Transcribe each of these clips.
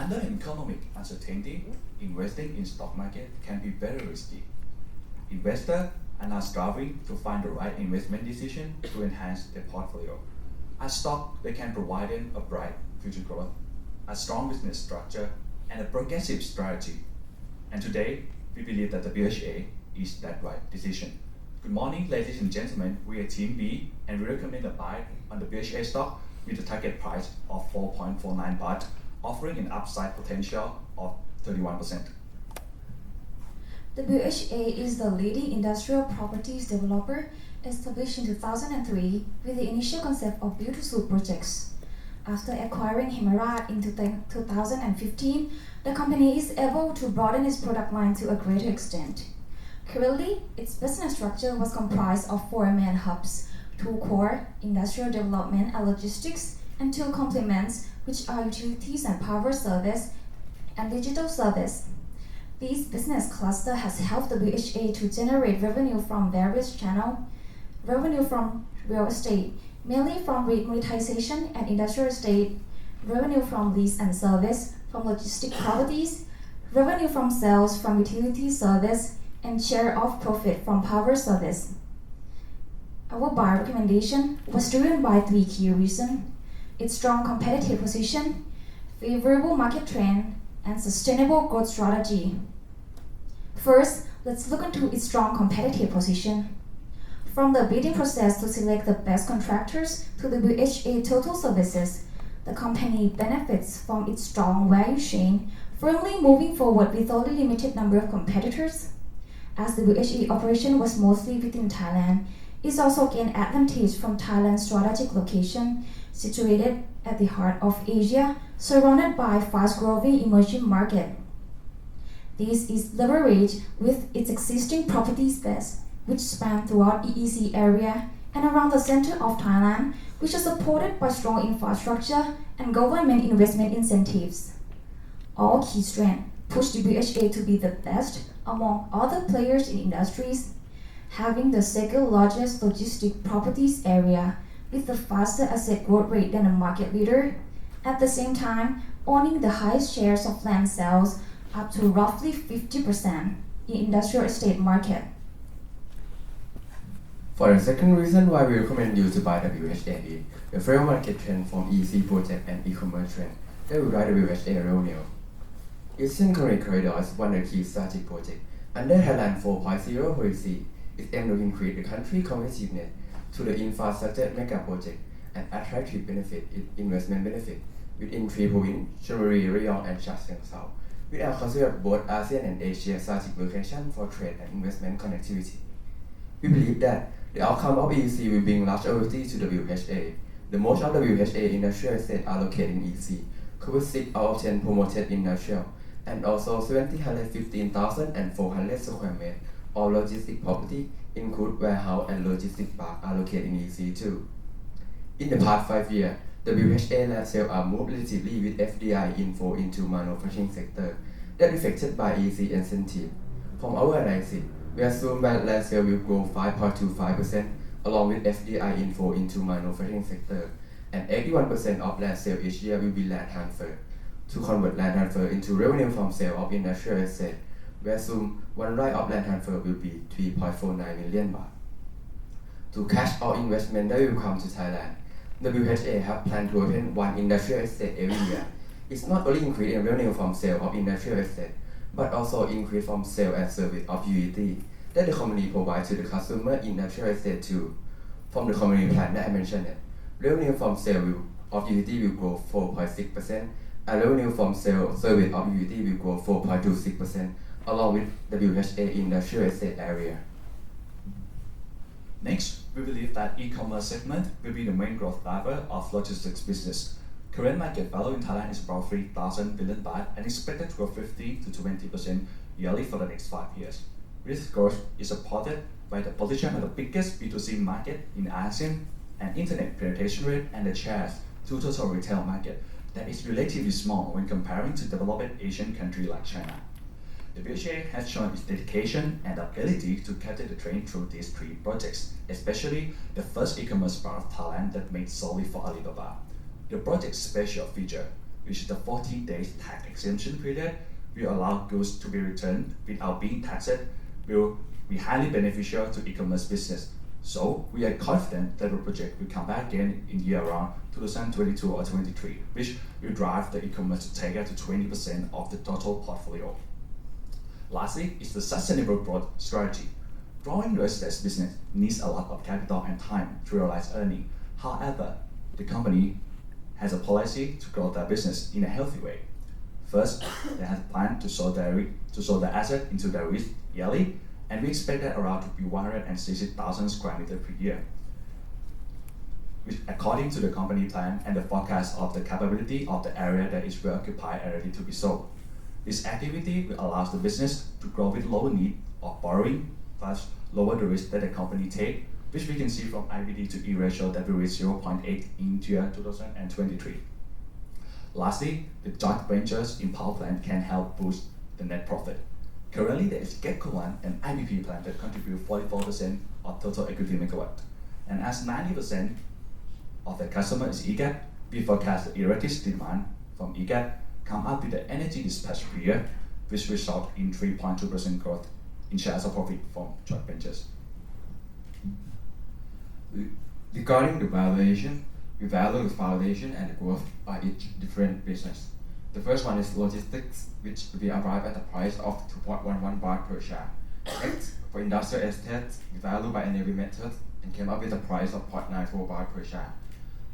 Under economic uncertainty, investing in stock market can be very risky. Investors are now striving to find the right investment decision to enhance their portfolio. A stock that can provide them a bright future growth, a strong business structure, and a progressive strategy. And today, we believe that the WHA is that right decision. Good morning, ladies and gentlemen. We are Team B, and we recommend a buy on the WHA stock with a target price of 4.49 baht, offering an upside potential of 31%. WHA is the leading industrial properties developer established in 2003 with the initial concept of build-to-suit projects. After acquiring Himarat in 2015, the company is able to broaden its product line to a greater extent. Currently, its business structure was comprised of 4 main hubs, 2 core, industrial development and logistics, and 2 complements, which are utilities and power service and digital service. This business cluster has helped WHA to generate revenue from various channels, revenue from real estate, mainly from monetization and industrial estate, revenue from lease and service, from logistic properties, revenue from sales from utility service, and share of profit from power service. Our buy recommendation was driven by 3 key reasons: its strong competitive position, favorable market trend, and sustainable growth strategy. First, let's look into its strong competitive position. From the bidding process to select the best contractors to the WHA total services, the company benefits from its strong value chain, firmly moving forward with only limited number of competitors. As the WHA operation was mostly within Thailand, it also gained advantage from Thailand's strategic location, situated at the heart of Asia, surrounded by fast-growing emerging market. This is leveraged with its existing property space, which span throughout EEZ area and around the center of Thailand, which is supported by strong infrastructure and government investment incentives. All key strengths push WHA to be the best among other players in industries, having the second largest logistic properties area with the faster asset growth rate than a market leader, at the same time owning the highest shares of land sales up to roughly 50% in industrial estate market. For the second reason why we recommend you to buy WHA is the favorable market trend from EC project and e-commerce trend that will drive WHA revenue. Eastern Corridor is one of the key strategic projects under Thailand 4.0 policy. It aims to increase the country's competitiveness to the infrastructure mega project and attractive benefit investment benefit within 3 provinces, Chonburi, Rayong, and Chachoengsao, which are considered both ASEAN and Asia strategic locations for trade and investment connectivity. We believe that the outcome of EEC will bring large opportunity to WHA. The most of WHA industrial estates are located in EEC, cover 6 out of 10 promoted industrial, and also 715,400 square meters of logistic property, include warehouse and logistic park, are located in EEC too. In the past 5 years, WHA land sales are moved relatively with FDI inflow into manufacturing sector that affected by EEC incentive. From our analysis, we assume that land sales will grow 5.25% along with FDI inflow into manufacturing sector, and 81% of land sales each year will be land transfer. To convert land transfer into revenue from sale of industrial assets, we assume 1 right of land transfer will be 3.49 million baht. To catch all investment that will come to Thailand, WHA have planned to open 1 industrial estate every year. It's not only increase in revenue from sale of industrial estate, but also increase from sale and service of utility that the company provides to the customer in industrial estate too. From the company plan that I mentioned, revenue from sale of utility will grow 4.6%, and revenue from sale service of utility will grow 4.26%, along with WHA industrial estate area. Next, we believe that e-commerce segment will be the main growth driver of logistics business. Current market value in Thailand is about 3,000 billion baht and expected to grow 15 to 20% yearly for the next 5 years. This growth is supported by the position of the biggest B2C market in ASEAN and internet penetration rate and the shares to total retail market that is relatively small when comparing to developed Asian countries like China. The WHA has shown its dedication and ability to capture the trend through these 3 projects, especially the first e-commerce part of Thailand that made solely for Alibaba. The project's special feature which is the 14 days tax exemption period, will allow goods to be returned without being taxed, will be highly beneficial to e-commerce business. So we are confident that the project will come back again in year around 2022 or 23, which will drive the e-commerce to take up to 20% of the total portfolio. Lastly, is the sustainable growth strategy. Growing real estate business needs a lot of capital and time to realize earning. However, the company has a policy to grow their business in a healthy way. First, they have planned to sell their asset into their REIT yearly, and we expect that around to be 160,000 square meters per year, which according to the company plan and the forecast of the capability of the area that is well occupied and ready to be sold. This activity will allow the business to grow with low need of borrowing, thus lower the risk that the company take, which we can see from IBD to E ratio that will reach 0.8 in year 2023. Lastly, the joint ventures in power plant can help boost the net profit. Currently, there is GETCO 1 and IBP plant that contribute 44% of total equity megawatt. And as 90% of the customer is EGAT, we forecast the erratic demand from EGAT come up with the energy dispatch per year, which result in 3.2% growth in shares of profit from joint ventures. Regarding the valuation, we value the foundation and the growth by each different business. The first one is logistics, which we arrive at a price of 2.11 baht per share. Next, for industrial estates, we value by NAV method and came up with a price of 0.94 baht per share.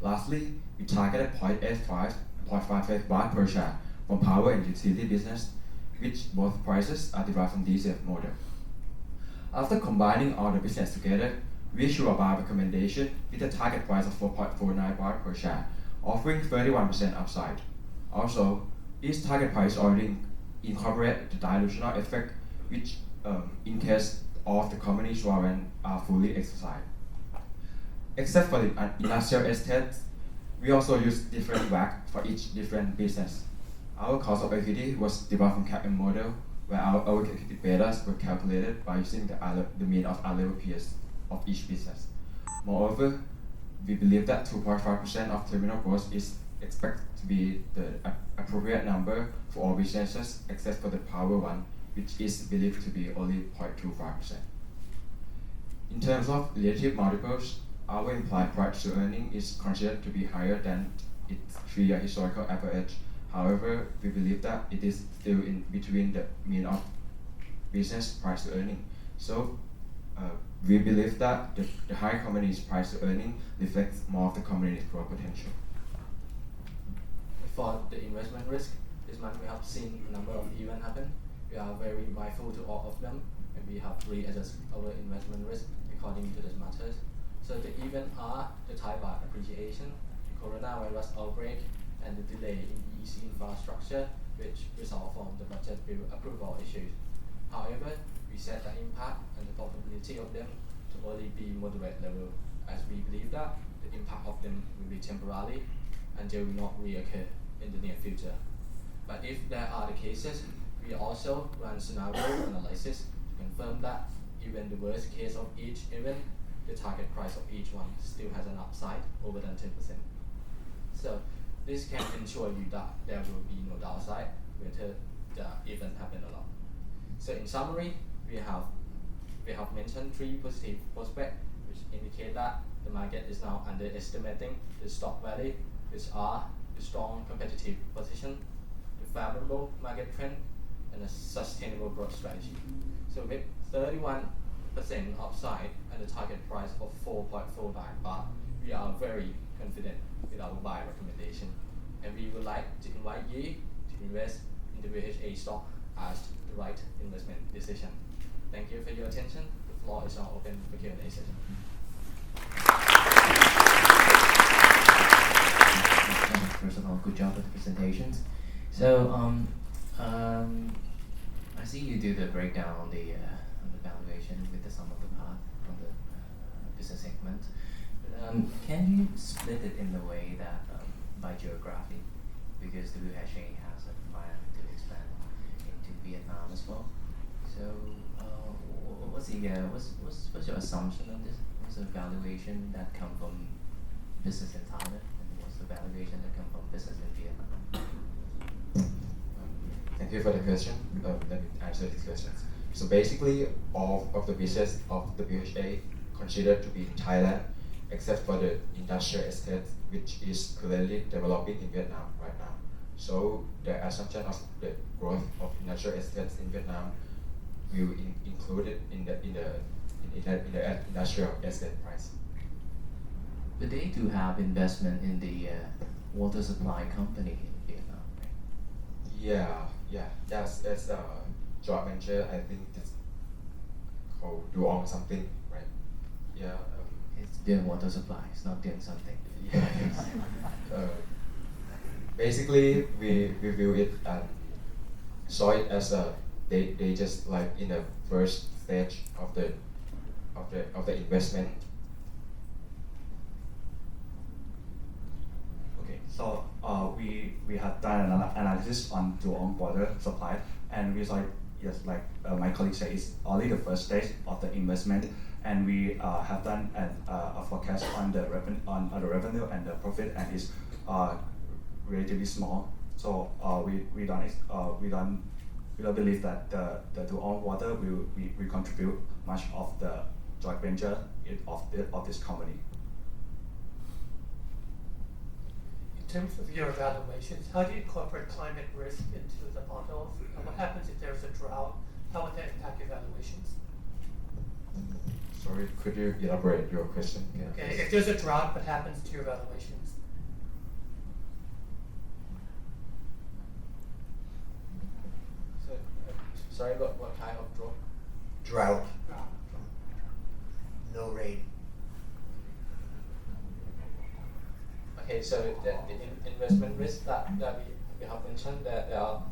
Lastly, we targeted 0.85 and 0.55 baht per share from power and utility business, which both prices are derived from DCF model. After combining all the business together, we issue a buy recommendation with a target price of 4.49 baht per share, offering 31% upside. Also, this target price already incorporates the dilutional effect, which in case all of the company's warrants are fully exercised. Except for the industrial estates, we also use different WACC for each different business. Our cost of equity was derived from CAPM model, where our equity betas were calculated by using the mean of our level peers of each business. Moreover, we believe that 2.5% of terminal growth is expected to be the appropriate number for all businesses except for the power one, which is believed to be only 0.25%. In terms of relative multiples, our implied price to earning is considered to be higher than its 3-year historical average. However, we believe that it is still in between the mean of business price to earning. So, we believe that the high company's price to earning reflects more of the company's growth potential. For the investment risk, this month we have seen a number of events happen. We are very mindful to all of them, and we have readjusted our investment risk according to these matters. So the events are the Thai baht appreciation, the coronavirus outbreak, and the delay in the EC infrastructure, which result from the budget bill approval issues. However, we set the impact and the probability of them to only be moderate level, as we believe that the impact of them will be temporary and they will not reoccur in the near future. But if there are the cases, we also run scenario analysis to confirm that even the worst case of each event, the target price of each one still has an upside over than 10%. So this can ensure you that there will be no downside whether the event happen or not. So in summary, we have mentioned 3 positive prospects which indicate that the market is now underestimating the stock value, which are the strong competitive position, the favorable market trend, and a sustainable growth strategy. So with 31% upside and the target price of 4.49 baht, we are very confident with our buy recommendation, and we would like to invite you to invest in the VHA stock as the right investment decision. Thank you for your attention. The floor is now open for Q&A session. First of all, good job with the presentations. So, I see you do the breakdown on the valuation with the sum of the part on the business segment. Can you split it in the way that by geography, because the WHA has a plan to expand into Vietnam as well. So, what's your assumption on this? What's the valuation that come from business in Thailand, and what's the valuation that come from business in Vietnam? Thank you for the question. Let me answer these questions. So basically, all of the business of WHA considered to be in Thailand, except for the industrial estate, which is currently developing in Vietnam right now. So the assumption of the growth of industrial estates in Vietnam will include it in the industrial estate price. But they do have investment in the water supply company in Vietnam, right? Yeah, that's a joint venture. I think it's called Duong something, right? Yeah. It's doing water supply. It's not doing something. Basically, we view it and saw it as they just like in the first stage of the investment. Okay, so we have done an analysis on Duong water supply, and we saw it, yes, like my colleague said, it's only the first stage of the investment, and we have done a forecast on the revenue and the profit, and it's relatively small. So we don't believe that the Duong water will contribute much of the joint venture of this company. In terms of your evaluations, how do you incorporate climate risk into the models? And what happens if there's a drought? How would that impact your evaluations? Sorry, could you elaborate your question again? Okay, if there's a drought, what happens to your evaluations? So, sorry, what kind of drop? Drought. No rain. Okay, so the investment risk that we have mentioned, that there are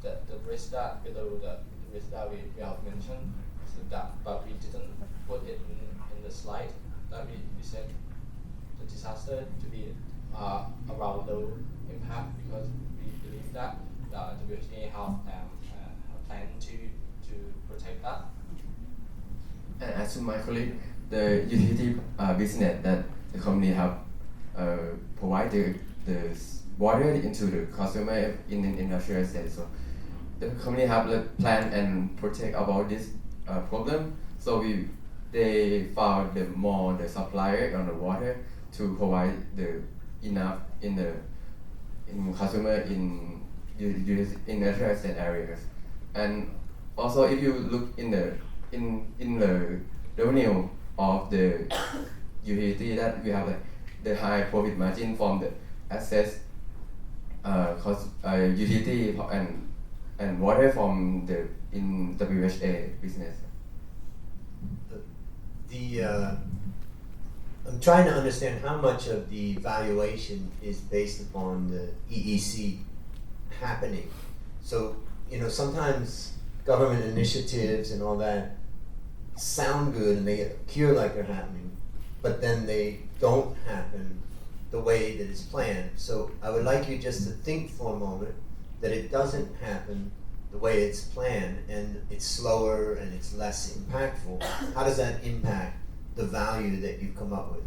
the risk that below the risk that we have mentioned, so that, but we didn't put it in the slide that we said the disaster to be around low impact, because we believe that the WHA have a plan to protect that. And as to my colleague, the utility business that the company have provide the water into the consumer in an industrial estate. So the company have a plan and protect about this problem. So they found the supplier on the water to provide the enough in consumer in industrial estate areas. And also, if you look in the revenue of the utility, that we have the high profit margin from the assets, utility and water from in WHA business. I'm trying to understand how much of the valuation is based upon the EEC happening. So, sometimes government initiatives and all that sound good and they appear like they're happening, but then they don't happen the way that it's planned. So I would like you just to think for a moment that it doesn't happen the way it's planned, and it's slower and it's less impactful. How does that impact the value that you've come up with?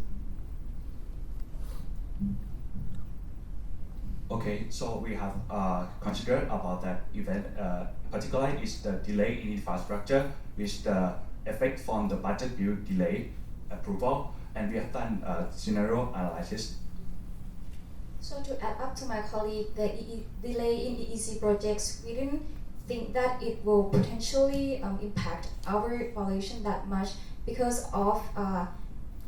Okay, so we have considered about that event. Particularly is the delay in infrastructure, which the effect from the budget bill delay approval, and we have done a scenario analysis. So to add up to my colleague, the delay in EEC projects, we didn't think that it will potentially impact our valuation that much because of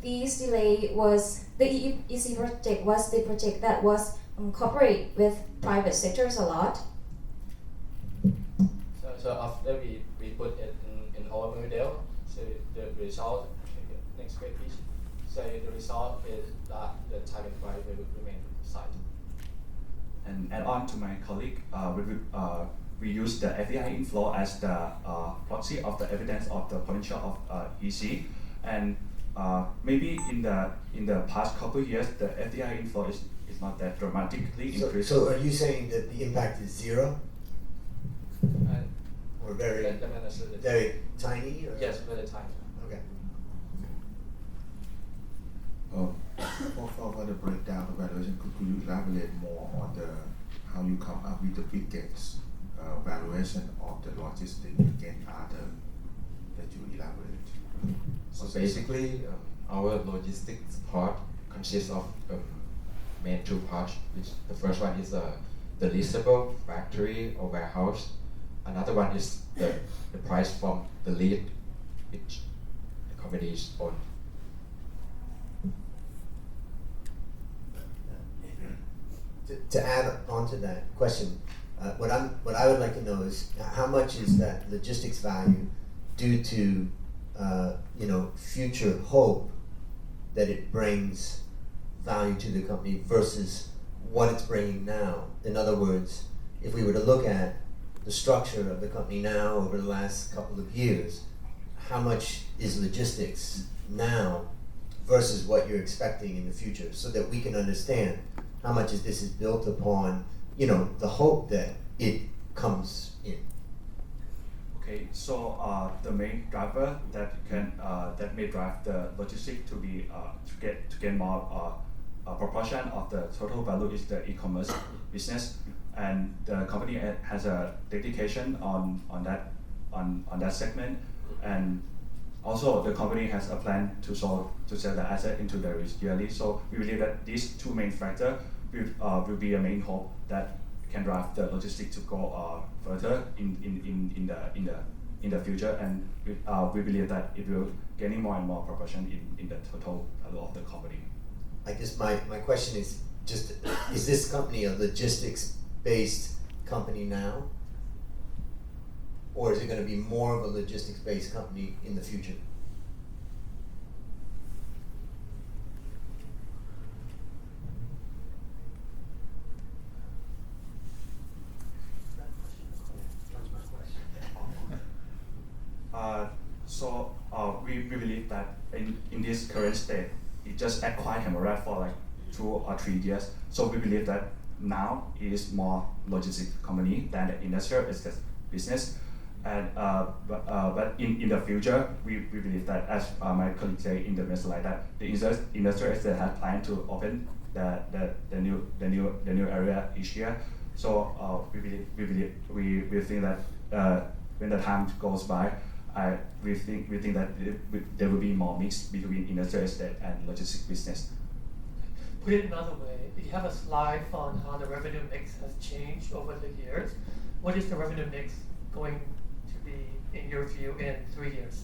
this delay was the EEC project was the project that was cooperate with private sectors a lot. So after we put it in our model, so the result, next page please. So the result is that the target price will remain side. And add on to my colleague, we use the FDI inflow as the proxy of the evidence of the potential of EC, and maybe in the past couple of years the FDI inflow is not that dramatically increased. So are you saying that the impact is zero? Or very tiny? Or? Yes, very tiny. Okay. Oh, For the breakdown of valuation, could you elaborate more on how you come up with the biggest valuation of the logistics again other that you elaborate? So basically, our logistics part consists of main two parts. Which the first one is the leasable factory or warehouse. Another one is the price from the lead which the company is own. To add on to that question, what I would like to know is how much is that logistics value due to future hope that it brings value to the company versus what it's bringing now. In other words, if we were to look at the structure of the company now over the last couple of years, how much is logistics now versus what you're expecting in the future, so that we can understand how much of this is built upon, the hope that it comes in. Okay, so the main driver that may drive the logistics to be to get more proportion of the total value is the e-commerce business, and the company has a dedication on that segment, and also the company has a plan to sell the asset into the risk yearly. So we believe that these two main factors will be a main hope that can drive the logistics to go further in the future, and we believe that it will gaining more and more proportion in the total value of the company. I guess my question is just, is this company a logistics-based company now? Or is it going to be more of a logistics-based company in the future? We believe that in this current state, it just acquired Hemorrhage for like 2 or 3 years. So we believe that now it is more logistics company than the industrial estate business. And but in the future, we believe that, as my colleague say in the message like that, the industrial estate has planned to open the new area each year. So we think that when the time goes by, we think that there will be more mix between industrial estate and logistics business. Put it another way, you have a slide on how the revenue mix has changed over the years. What is the revenue mix going to be, in your view, in 3 years?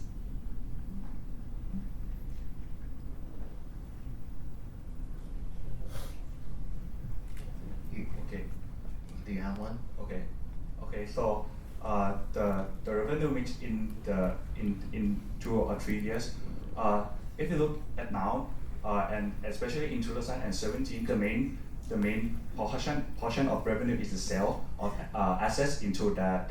Okay. Do you have one? Okay. So the revenue mix in 2 or 3 years. If you look at now, and especially in 2017, the main portion of revenue is the sale of assets into the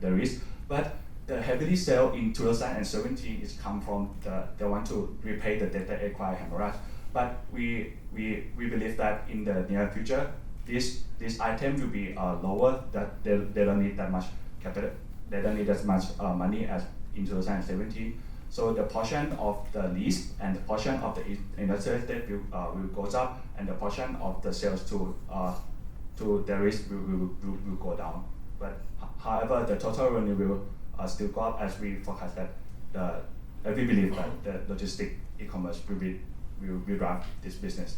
risk. But the heavily sale in 2017 is come from the want to repay the debt that acquired Hemorrhage. But we believe that in the near future, this item will be lower, that they don't need that much capital, they don't need as much money as in 2017. So the portion of the lease and the portion of the industrial estate will goes up, and the portion of the sales to the risk will go down. But however, the total revenue will still go up, as we forecast that we believe that the logistic e-commerce will drive this business.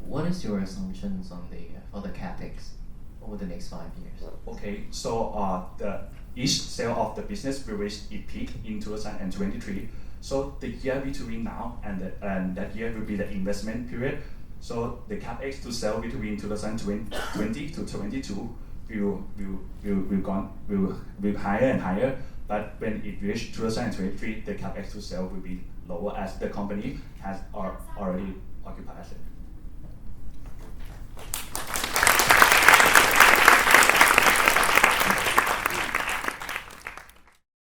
What is your assumptions on the capex over the next 5 years? Okay, so each sale of the business will reach its peak in 2023. So the year between now and that year will be the investment period. So the capex to sell between 2020 to 22 will higher and higher. But when it reaches 2023, the capex to sell will be lower, as the company has already occupied asset.